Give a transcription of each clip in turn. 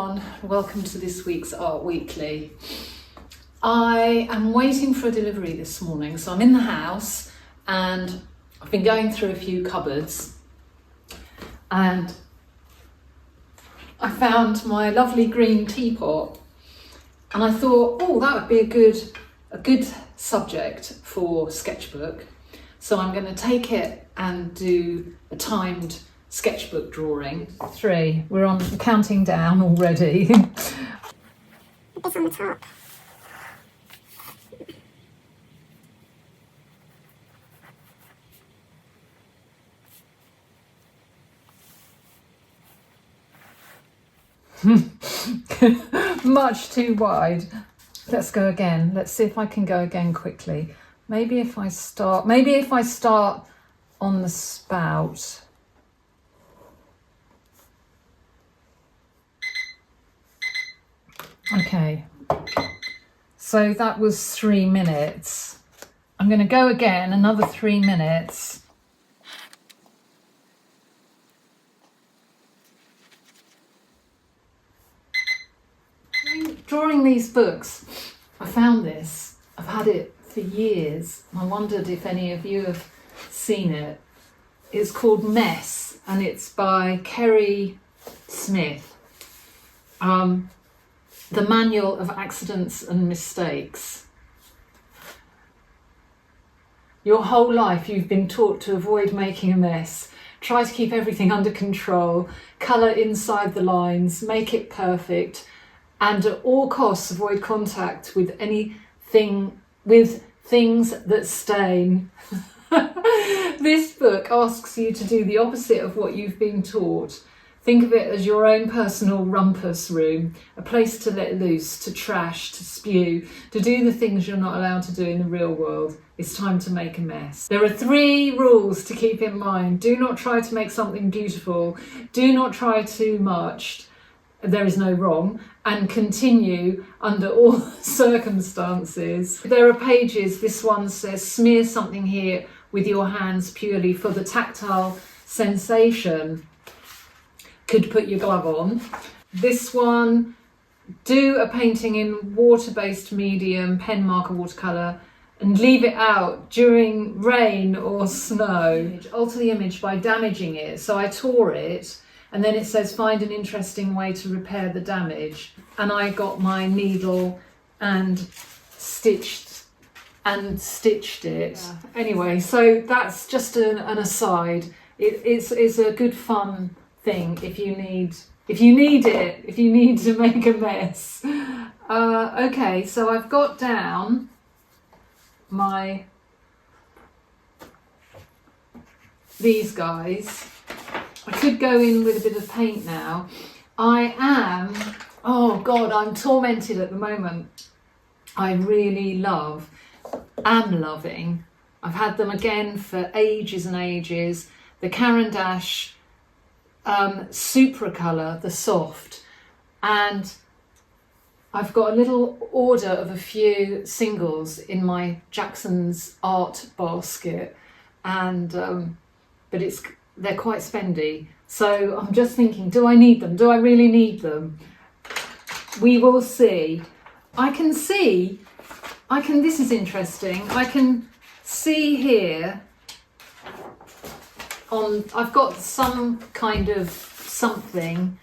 everyone, welcome to this week's Art Weekly. I am waiting for a delivery this morning, so I'm in the house and I've been going through a few cupboards and I found my lovely green teapot and I thought, oh, that would be a good subject for sketchbook. So I'm going to take it and do a timed sketchbook drawing. 3, we're on counting down already. It's on the top. Much too wide. Let's go again. Let's see if I can go again quickly. Maybe if I start on the spout. Okay, so that was 3 minutes. I'm going to go again, another 3 minutes. Drawing these books, I found this. I've had it for years. I wondered if any of you have seen it. It's called Mess and it's by Kerry Smith. The Manual of Accidents and Mistakes. Your whole life you've been taught to avoid making a mess. Try to keep everything under control, colour inside the lines, make it perfect, and at all costs avoid contact with things that stain. This book asks you to do the opposite of what you've been taught. Think of it as your own personal rumpus room, a place to let loose, to trash, to spew, to do the things you're not allowed to do in the real world. It's time to make a mess. There are 3 rules to keep in mind. Do not try to make something beautiful. Do not try too much. There is no wrong. And continue under all circumstances. There are pages. This one says, smear something here with your hands purely for the tactile sensation. Could put your glove on. This one, do a painting in water-based medium, pen, marker, watercolour, and leave it out during rain or snow. Alter the image by damaging it. So I tore it, and then it says find an interesting way to repair the damage. And I got my needle and stitched it. Yeah. Anyway, so that's just an aside. It's a good fun thing if you need to make a mess. Okay, so I've got down these guys. I could go in with a bit of paint now. I'm tormented at the moment. I really am loving. I've had them again for ages and ages. The Caran d'Ache Supra colour, the soft, and I've got a little order of a few singles in my Jackson's art basket, and but they're quite spendy, so I'm just thinking, do I need them? Do I really need them? We will see. This is interesting. I can see here I've got some kind of something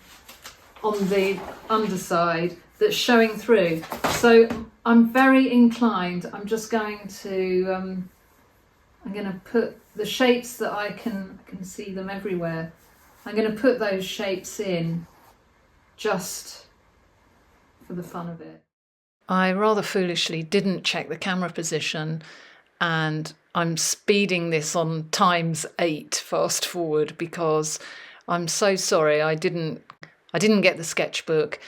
on the underside that's showing through. So I'm very inclined. I'm just going to I'm going to put the shapes that I can see them everywhere. I'm going to put those shapes in just for the fun of it. I rather foolishly didn't check the camera position, and I'm speeding this on ×8 fast forward because I'm so sorry I didn't get the sketchbook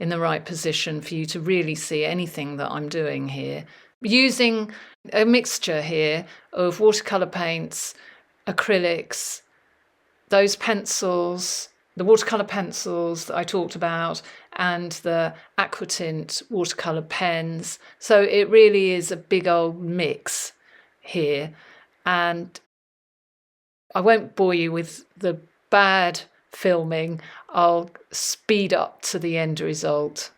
in the right position for you to really see anything that I'm doing here. Using a mixture here of watercolour paints, acrylics, those pencils, the watercolour pencils that I talked about, and the aquatint watercolour pens. So it really is a big old mix here, and I won't bore you with the bad filming, I'll speed up to the end result.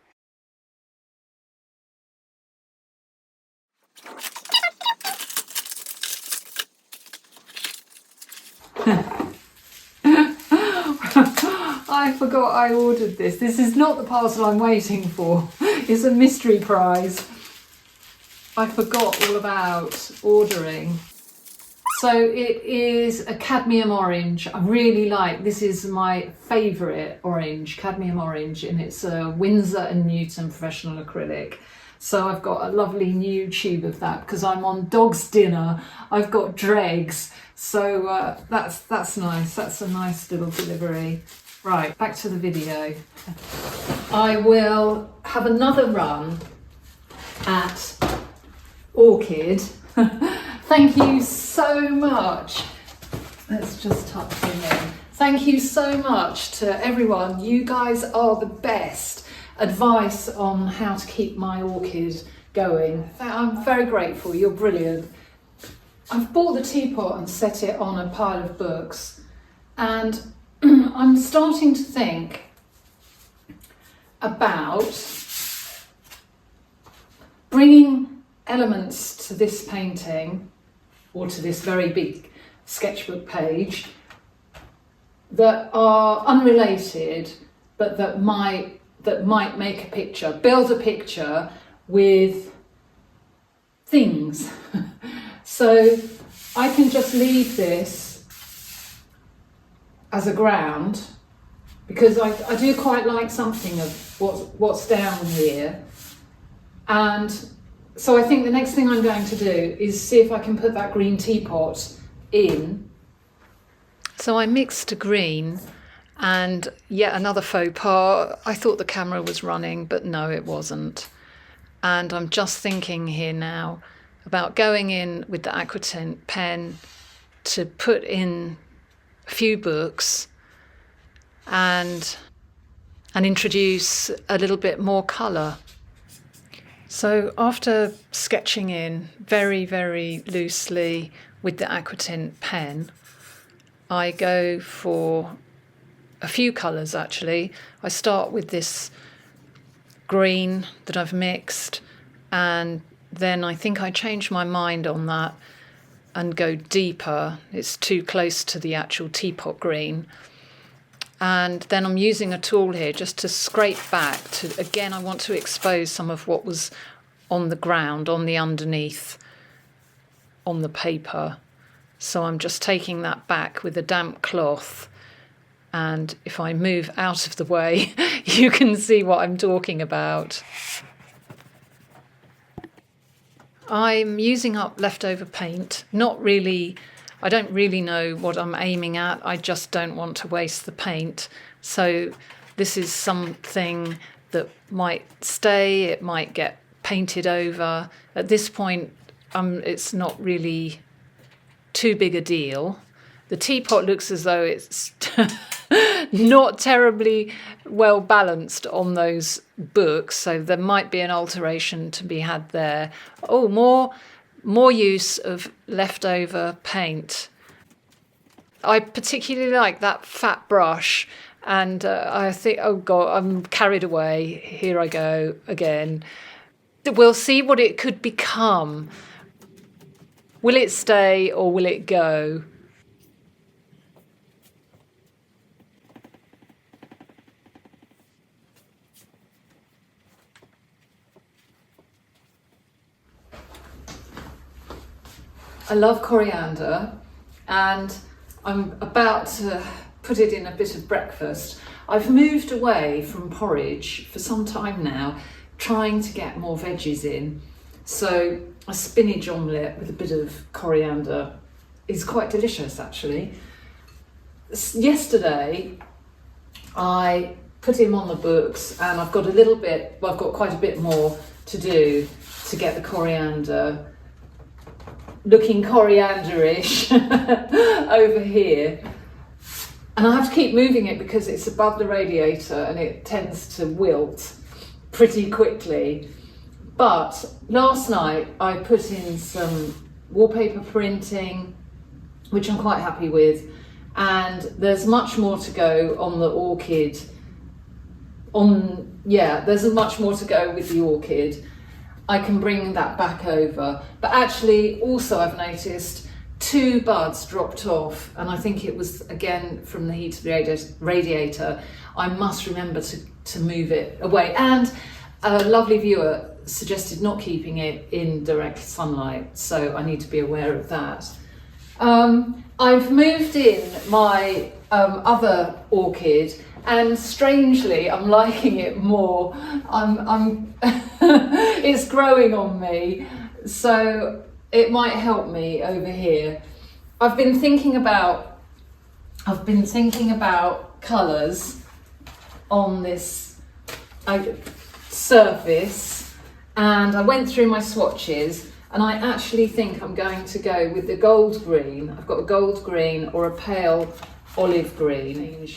I forgot I ordered this. This is not the parcel I'm waiting for. It's a mystery prize. I forgot all about ordering. So it is a cadmium orange. I really like, this is my favourite orange, cadmium orange, and it's a Winsor & Newton professional acrylic. So I've got a lovely new tube of that because I'm on dog's dinner. I've got dregs, so that's nice. That's a nice little delivery. Right, back to the video. I will have another run at Orchid. Thank you so much. Let's just tuck him in. Thank you so much to everyone. You guys are the best. Advice on how to keep my orchid going. I'm very grateful. You're brilliant. I've bought the teapot and set it on a pile of books, and I'm starting to think about bringing elements to this painting, or to this very big sketchbook page, that are unrelated, but that might make a picture, build a picture with things. So I can just leave this as a ground, because I do quite like something of what's down here. And so I think the next thing I'm going to do is see if I can put that green teapot in. So I mixed a green and yet another faux pas. I thought the camera was running, but no, it wasn't. And I'm just thinking here now about going in with the aquatint pen to put in a few books and introduce a little bit more colour. So after sketching in very, very loosely with the aquatint pen, I go for a few colours actually. I start with this green that I've mixed, and then I think I change my mind on that and go deeper. It's too close to the actual teapot green. And then I'm using a tool here just to scrape back to, again, I want to expose some of what was on the ground, on the underneath, on the paper. So I'm just taking that back with a damp cloth. And if I move out of the way, you can see what I'm talking about. I'm using up leftover paint, not really. I don't really know what I'm aiming at. I just don't want to waste the paint. So this is something that might stay, it might get painted over. At this point, it's not really too big a deal. The teapot looks as though it's not terribly well balanced on those books, so there might be an alteration to be had there. Oh, more use of leftover paint. I particularly like that fat brush, and I think, oh God, I'm carried away. Here I go again. We'll see what it could become. Will it stay or will it go? I love coriander, and I'm about to put it in a bit of breakfast. I've moved away from porridge for some time now, trying to get more veggies in. So a spinach omelette with a bit of coriander is quite delicious actually. Yesterday I put him on the books, and I've got quite a bit more to do to get the coriander looking coriander-ish over here. And I have to keep moving it because it's above the radiator and it tends to wilt pretty quickly. But last night I put in some wallpaper printing, which I'm quite happy with, and there's much more to go on the orchid. There's much more to go with the orchid. I can bring that back over, but actually also I've noticed 2 buds dropped off, and I think it was again from the heat of the radiator. I must remember to move it away, and a lovely viewer suggested not keeping it in direct sunlight, so I need to be aware of that. I've moved in my other orchid, and strangely I'm liking it more. I'm it's growing on me, so it might help me over here. I've been thinking about colours on this surface, and I went through my swatches, and I actually think I'm going to go with the gold green. I've got a gold green or a pale olive green.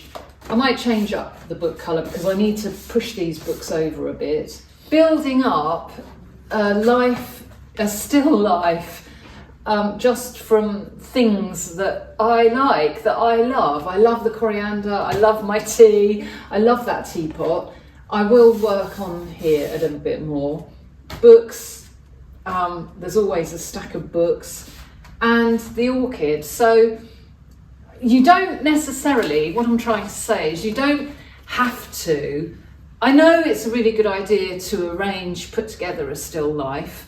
I might change up the book colour because I need to push these books over a bit. Building up a still life, just from things that I like, that I love. I love the coriander, I love my tea, I love that teapot. I will work on here a little bit more. Books, there's always a stack of books, and the orchid. So you don't necessarily, what I'm trying to say is you don't have to. I know it's a really good idea to put together a still life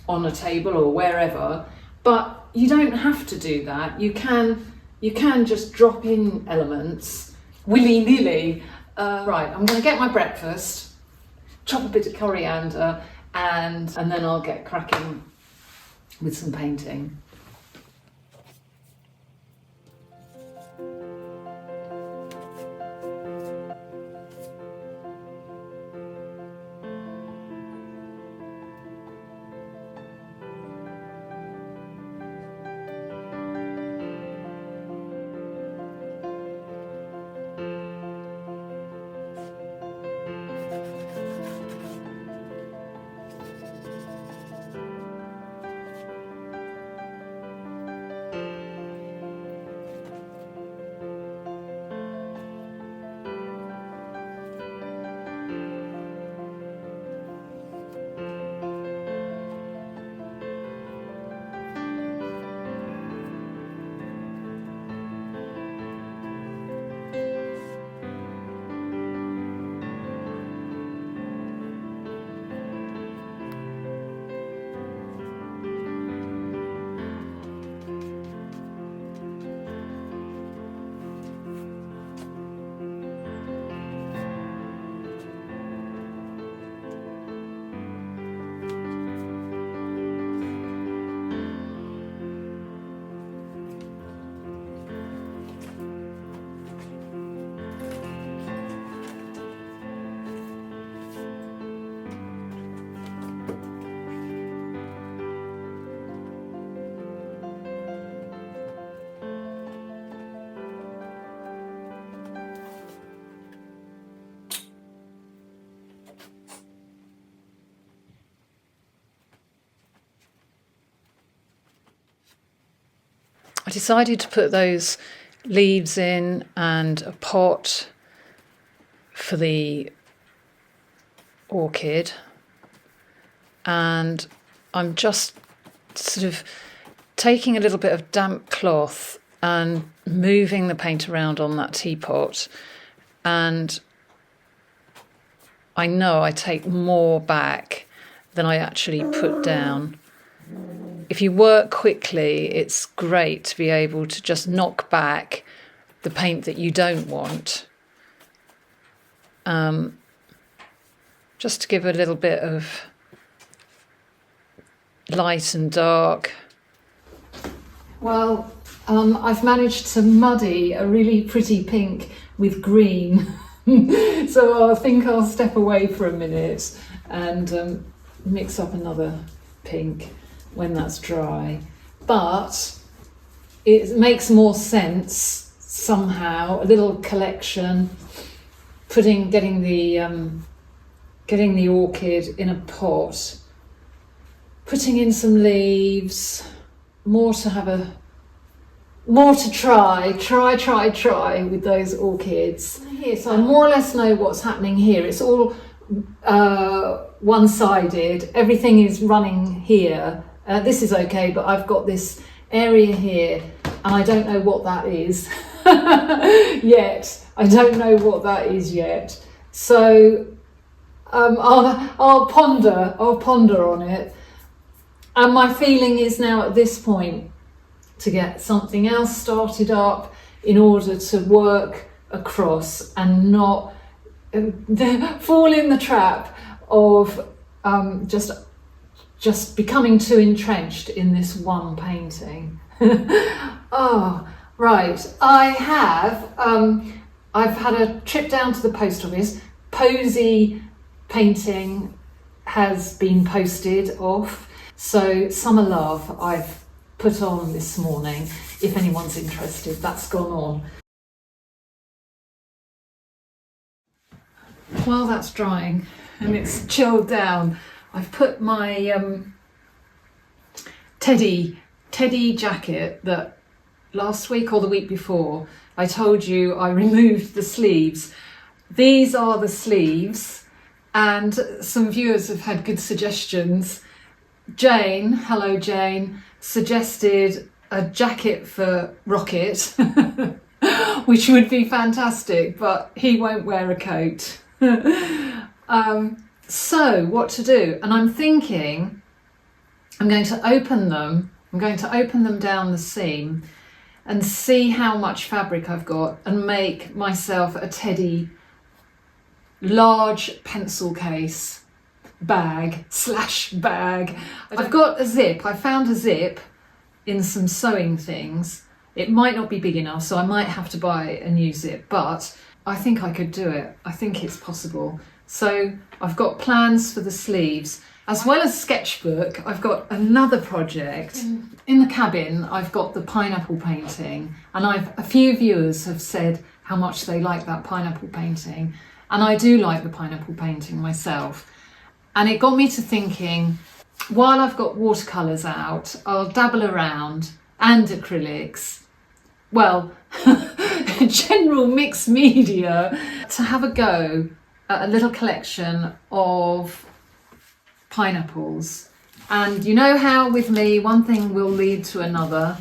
on a table or wherever, but you don't have to do that. You can just drop in elements willy-nilly. Right, I'm going to get my breakfast, chop a bit of coriander, and then I'll get cracking with some painting. I decided to put those leaves in and a pot for the orchid, and I'm just sort of taking a little bit of damp cloth and moving the paint around on that teapot, and I know I take more back than I actually put down. If you work quickly, it's great to be able to just knock back the paint that you don't want, just to give a little bit of light and dark. Well, I've managed to muddy a really pretty pink with green, so I think I'll step away for a minute and mix up another pink when that's dry. But it makes more sense somehow, a little collection, getting the orchid in a pot, putting in some leaves, more to have a more to try with those orchids. Here, so I more or less know what's happening here. It's all one-sided. Everything is running here. This is okay, but I've got this area here, and I don't know what that is yet. I don't know what that is yet. So I'll ponder on it. And my feeling is now at this point to get something else started up in order to work across and not fall in the trap of just becoming too entrenched in this one painting. Oh, right. I've had a trip down to the post office. Posy painting has been posted off. So Summer Love I've put on this morning. If anyone's interested, that's gone on. While that's drying and it's chilled down, I've put my teddy jacket that last week or the week before I told you I removed the sleeves. These are the sleeves, and some viewers have had good suggestions. Jane, hello Jane, suggested a jacket for Rocket, which would be fantastic, but he won't wear a coat. So what to do? And I'm thinking I'm going to open them down the seam and see how much fabric I've got and make myself a teddy large pencil case bag. I've got a zip. I found a zip in some sewing things. It might not be big enough, so I might have to buy a new zip, but I think I could do it. I think it's possible. So I've got plans for the sleeves. As well as sketchbook, I've got another project. In the cabin, I've got the pineapple painting, and a few viewers have said how much they like that pineapple painting. And I do like the pineapple painting myself. And it got me to thinking, while I've got watercolours out, I'll dabble around, and acrylics. Well, general mixed media, to have a go at a little collection of pineapples. And you know how with me, one thing will lead to another.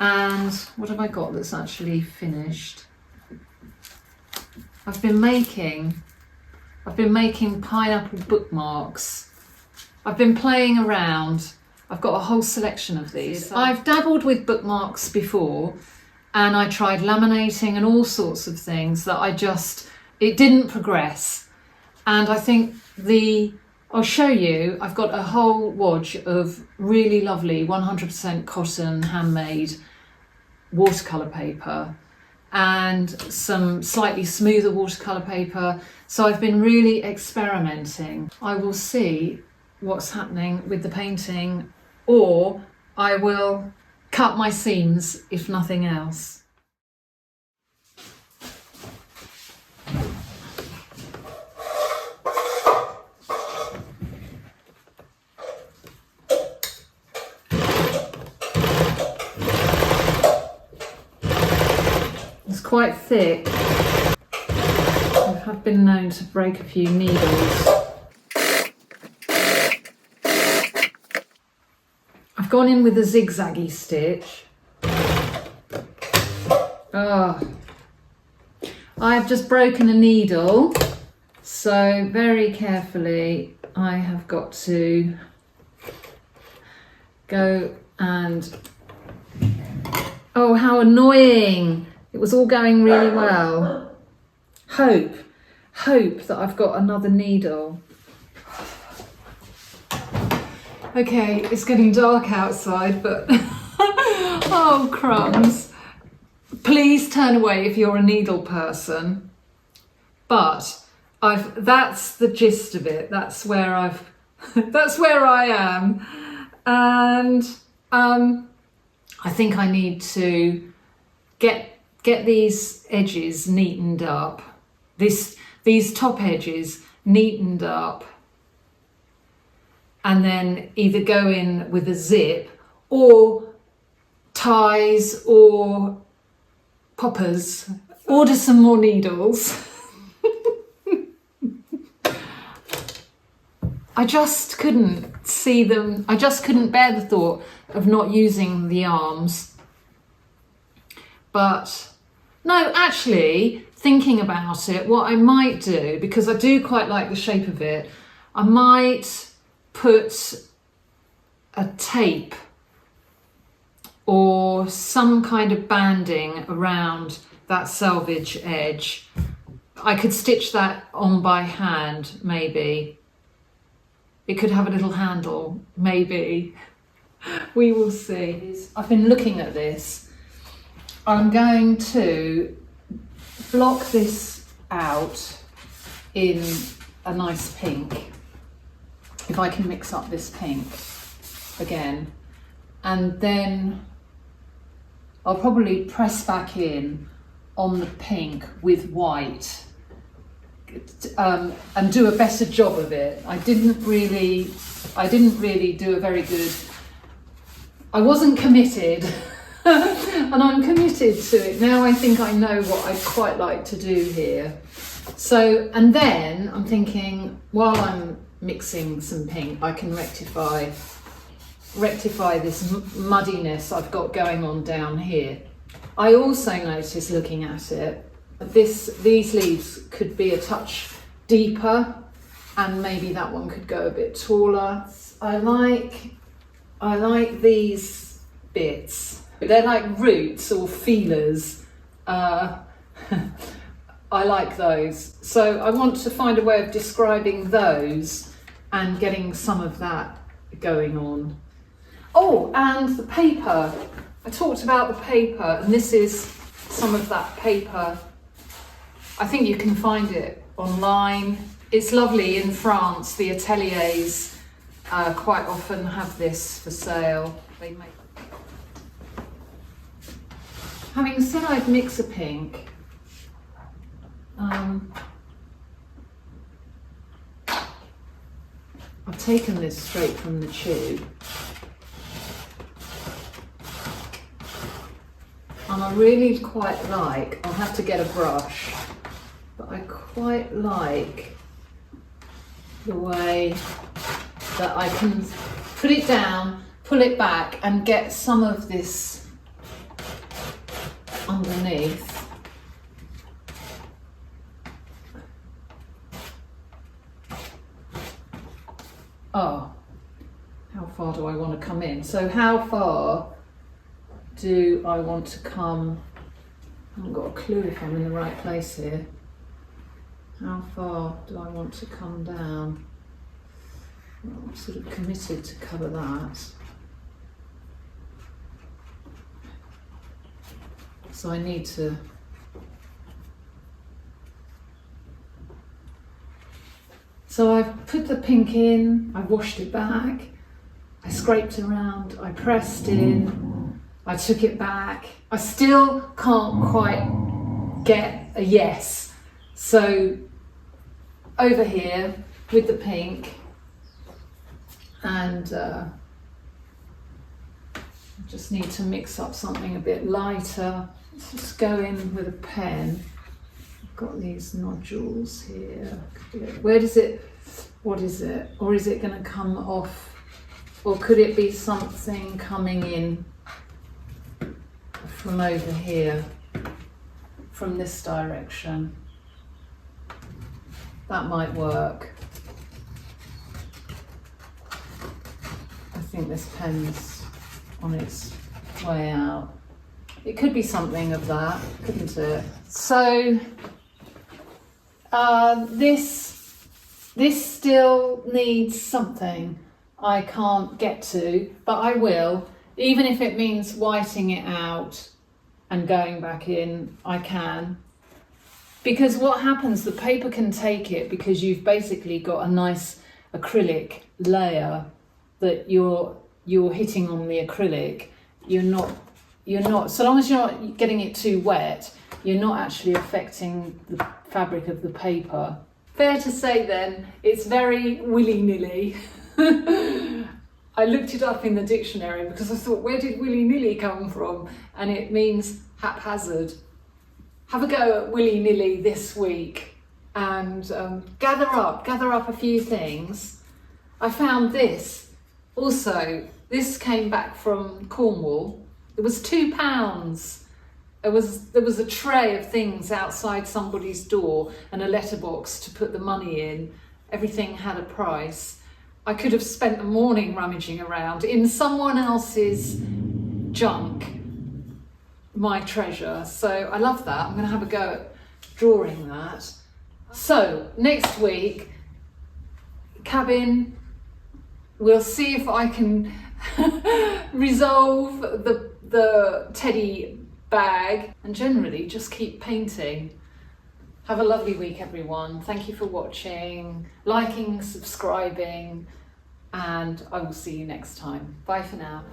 And what have I got that's actually finished? I've been making pineapple bookmarks. I've been playing around. I've got a whole selection of these. I've dabbled with bookmarks before, and I tried laminating and all sorts of things that it didn't progress. And I think I'll show you, I've got a whole wodge of really lovely 100% cotton handmade watercolour paper and some slightly smoother watercolour paper. So I've been really experimenting. I will see what's happening with the painting, or I will cut my seams if nothing else. It's quite thick. I have been known to break a few needles. I've gone in with a zigzaggy stitch. I've just broken a needle, so very carefully I have got to go and... Oh, how annoying! It was all going really well. Hope that I've got another needle. Okay, it's getting dark outside, but oh crumbs. Please turn away if you're a needle person. But that's the gist of it. That's where I am. And I think I need to get these edges neatened up. These top edges neatened up, and then either go in with a zip or ties or poppers. Order some more needles. I just couldn't see them. I just couldn't bear the thought of not using the arms. But no, actually, thinking about it, what I might do, because I do quite like the shape of it, I might put a tape or some kind of banding around that selvage edge. I could stitch that on by hand, maybe. It could have a little handle, maybe. We will see. I've been looking at this. I'm going to block this out in a nice pink. If I can mix up this pink again. And then I'll probably press back in on the pink with white. And do a better job of it. I didn't really do a very good. I wasn't committed, and I'm committed to it now. I think I know what I'd quite like to do here. So, and then I'm thinking, while I'm mixing some pink, I can rectify this muddiness I've got going on down here. I also noticed, looking at it, these leaves could be a touch deeper, and maybe that one could go a bit taller. I like these bits. They're like roots or feelers. I like those. So I want to find a way of describing those and getting some of that going on. Oh, and the paper. I talked about the paper, and this is some of that paper. I think you can find it online. It's lovely in France. The ateliers quite often have this for sale. They make. Having said I'd mix a pink, I've taken this straight from the tube. And I really quite like, I'll have to get a brush, but I quite like the way that I can put it down, pull it back and get some of this underneath. Oh, how far do I want to come in? So how far do I want to come? I haven't got a clue if I'm in the right place here. How far do I want to come down? Well, I'm sort of committed to cover that. So I need to So I've put the pink in, I washed it back, I scraped around, I pressed in, I took it back. I still can't quite get a yes. So over here with the pink, and I just need to mix up something a bit lighter. Let's just go in with a pen. I've got these nodules here. Where does it, what is it? Or is it going to come off? Or could it be something coming in from over here, from this direction? That might work. I think this pen's on its way out. It could be something of that, couldn't it? So this still needs something I can't get to, but I will. Even if it means whiting it out and going back in, I can. Because what happens, the paper can take it because you've basically got a nice acrylic layer that you're hitting on the acrylic. You're not, so long as you're not getting it too wet, you're not actually affecting the fabric of the paper. Fair to say then, it's very willy-nilly. I looked it up in the dictionary because I thought, where did Willy Nilly come from? And it means haphazard. Have a go at Willy Nilly this week and gather up a few things. I found this also. This came back from Cornwall. It was £2. There was a tray of things outside somebody's door and a letterbox to put the money in. Everything had a price. I could have spent the morning rummaging around in someone else's junk, my treasure. So I love that. I'm going to have a go at drawing that. So next week, cabin, we'll see if I can resolve the teddy bag and generally just keep painting. Have a lovely week, everyone. Thank you for watching, liking, subscribing, and I will see you next time. Bye for now.